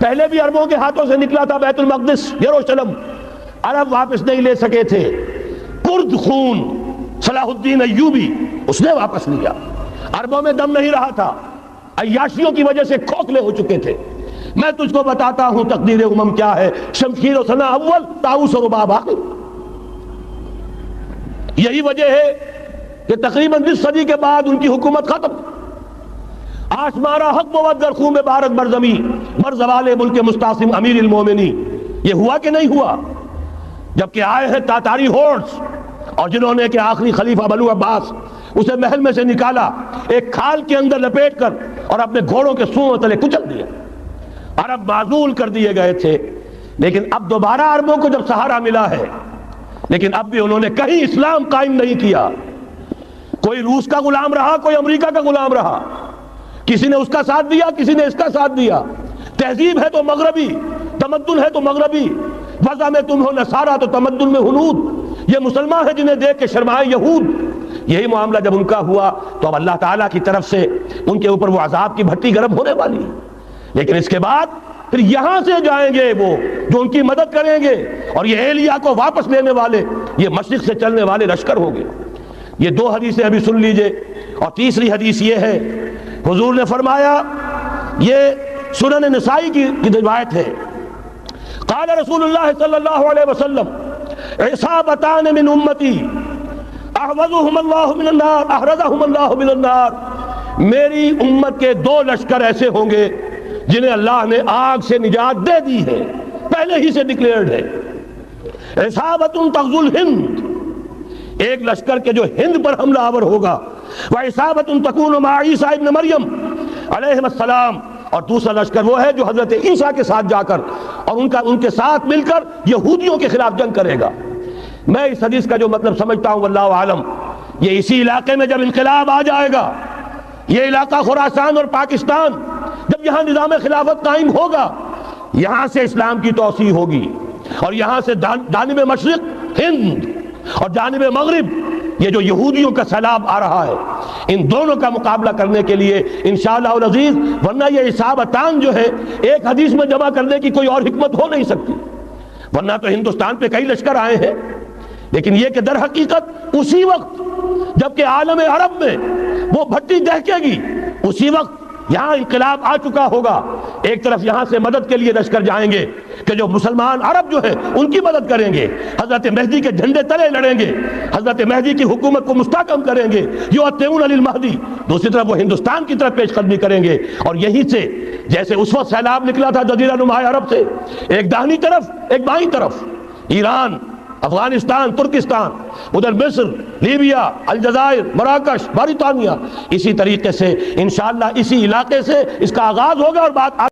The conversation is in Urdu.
پہلے بھی عربوں کے ہاتھوں سے نکلا تھا بیت المقدس، یروشلم، عرب واپس نہیں لے سکے تھے۔ کرد خون صلاح الدین ایوبی اس نے واپس لیا، عربوں میں دم نہیں رہا تھا، عیاشیوں کی وجہ سے کھوکھلے ہو چکے تھے۔ میں تجھ کو بتاتا ہوں تقدیر امم کیا ہے، شمشیر و سنا اول، طاؤس و رباب آخر۔ یہی وجہ ہے کہ تقریباً 20 صدی کے بعد ان کی حکومت ختم۔ آشمارا حق بود در خون بارت برزمی بر زوال ملک مستعصم امیر المومنین۔ یہ ہوا کہ نہیں ہوا؟ جبکہ آئے ہیں تاتاری ہورس، اور جنہوں نے کہ آخری خلیفہ بنو عباس اسے محل میں سے نکالا، ایک کھال کے اندر لپیٹ کر اور اپنے گھوڑوں کے سونوں تلے کچل دیا۔ عرب معزول کر دیے گئے تھے، لیکن اب دوبارہ عربوں کو جب سہارا ملا ہے، لیکن اب بھی انہوں نے کہیں اسلام قائم نہیں کیا۔ کوئی روس کا غلام رہا، کوئی امریکہ کا غلام رہا، کسی نے اس کا ساتھ دیا، کسی نے اس کا ساتھ دیا۔ تہذیب ہے تو مغربی، تمدن ہے تو مغربی، وضع میں تم ہو نصارہ تو تمدن میں ہنود۔ یہ مسلمان ہیں جنہیں دیکھ کے شرمائے یہود۔ یہی معاملہ جب ان کا ہوا تو اب اللہ تعالیٰ کی طرف سے ان کے اوپر وہ عذاب کی بھٹی گرم ہونے والی ہے۔ لیکن اس کے بعد پھر یہاں سے جائیں گے وہ جو ان کی مدد کریں گے، اور یہ ایلیا کو واپس لینے والے یہ مشرق سے چلنے والے لشکر ہوں گے۔ یہ 2 حدیثیں ابھی سن لیجئے، اور تیسری حدیث یہ ہے، حضور نے فرمایا، یہ سنن نسائی کی روایت ہے، قال رسول اللہ صلی اللہ علیہ وسلم عصابتان من امتی احوزهم اللہ من النار احرزهم اللہ من النار۔ میری امت کے 2 لشکر ایسے ہوں گے جنہیں اللہ نے آگ سے نجات دے دی ہے، پہلے ہی سے ڈکلیئرڈ ہے۔ عصابت تغزو الہند، ایک لشکر کے جو ہند پر حملہ آور ہوگا، وعصابت تکون مع عیسیٰ ابن مریم علیہ السلام، اور دوسرا لشکر وہ ہے جو حضرت عیسیٰ کے ساتھ جا کر اور ان کے ساتھ مل کر یہودیوں کے خلاف جنگ کرے گا۔ میں اس حدیث کا جو مطلب سمجھتا ہوں واللہ عالم، یہ اسی علاقے میں جب انقلاب آ جائے گا، یہ علاقہ خراسان اور پاکستان، جب یہاں نظام خلافت قائم ہوگا، یہاں سے اسلام کی توسیع ہوگی، اور یہاں سے جانب مشرق ہند اور جانب مغرب یہ جو یہودیوں کا سیلاب آ رہا ہے، ان دونوں کا مقابلہ کرنے کے لیے انشاءاللہ العزیز، ورنہ یہ عصابتان جو ہے ایک حدیث میں جمع کرنے کی کوئی اور حکمت ہو نہیں سکتی، ورنہ تو ہندوستان پہ کئی لشکر آئے ہیں، لیکن یہ کہ در حقیقت اسی وقت جبکہ عالم عرب میں وہ بھٹی دہکے گی، اسی وقت یہاں انقلاب آ چکا ہوگا۔ ایک طرف یہاں سے مدد کے لیے لشکر جائیں گے کہ جو مسلمان عرب جو ہے ان کی مدد کریں گے، حضرت مہدی کے جھنڈے تلے لڑیں گے، حضرت مہدی کی حکومت کو مستحکم کریں گے، یؤتون للمہدی۔ دوسری طرف وہ ہندوستان کی طرف پیش قدمی کریں گے، اور یہیں سے جیسے اس وقت سیلاب نکلا تھا جزیرہ نما عرب سے، ایک داہنی طرف ایک بائیں طرف، ایران، افغانستان، ترکستان، ادھر مصر، لیبیا، الجزائر، مراکش، موریتانیہ، اسی طریقے سے انشاءاللہ اسی علاقے سے اس کا آغاز ہوگا، اور بات